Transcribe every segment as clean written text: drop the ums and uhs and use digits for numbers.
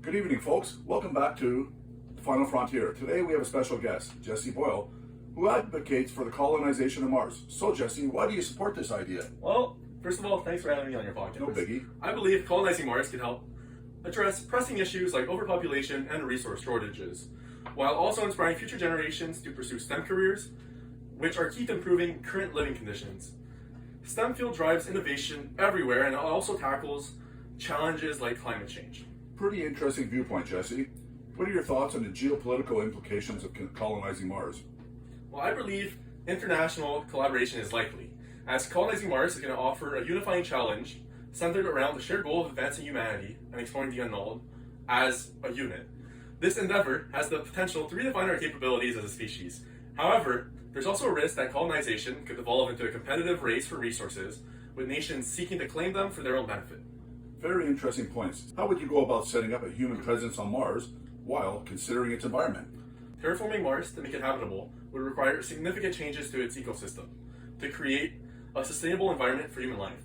Good evening, folks. Welcome back to The Final Frontier. Today we have a special guest, Jesse Boyle, who advocates for the colonization of Mars. So, Jesse, why do you support this idea? Well, first of all, thanks for having me on your podcast. No biggie. I believe colonizing Mars can help address pressing issues like overpopulation and resource shortages, while also inspiring future generations to pursue STEM careers, which are key to improving current living conditions. STEM field drives innovation everywhere and it also tackles challenges like climate change. Pretty interesting viewpoint, Jesse. What are your thoughts on the geopolitical implications of colonizing Mars? Well, I believe international collaboration is likely, as colonizing Mars is going to offer a unifying challenge centered around the shared goal of advancing humanity and exploring the unknown as a unit. This endeavor has the potential to redefine our capabilities as a species. However, there's also a risk that colonization could evolve into a competitive race for resources, with nations seeking to claim them for their own benefit. Very interesting points. How would you go about setting up a human presence on Mars while considering its environment? Terraforming Mars to make it habitable would require significant changes to its ecosystem to create a sustainable environment for human life.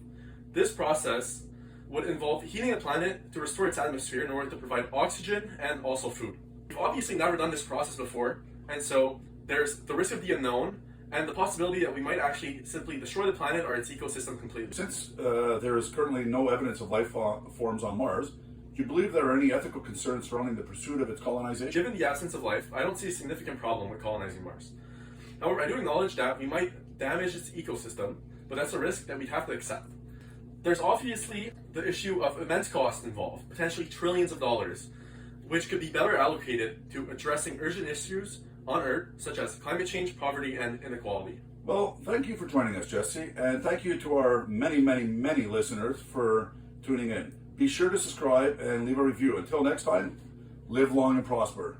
This process would involve heating the planet to restore its atmosphere in order to provide oxygen and also food. We've obviously never done this process before, and so there's the risk of the unknown and the possibility that we might actually simply destroy the planet or its ecosystem completely. Since there is currently no evidence of life forms on Mars, do you believe there are any ethical concerns surrounding the pursuit of its colonization? Given the absence of life, I don't see a significant problem with colonizing Mars. However, I do acknowledge that we might damage its ecosystem, but that's a risk that we'd have to accept. There's obviously the issue of immense costs involved, potentially trillions of dollars, which could be better allocated to addressing urgent issues on Earth, such as climate change, poverty, and inequality. Well, thank you for joining us, Jesse, and thank you to our many listeners for tuning in. Be sure to subscribe and leave a review. Until next time, live long and prosper.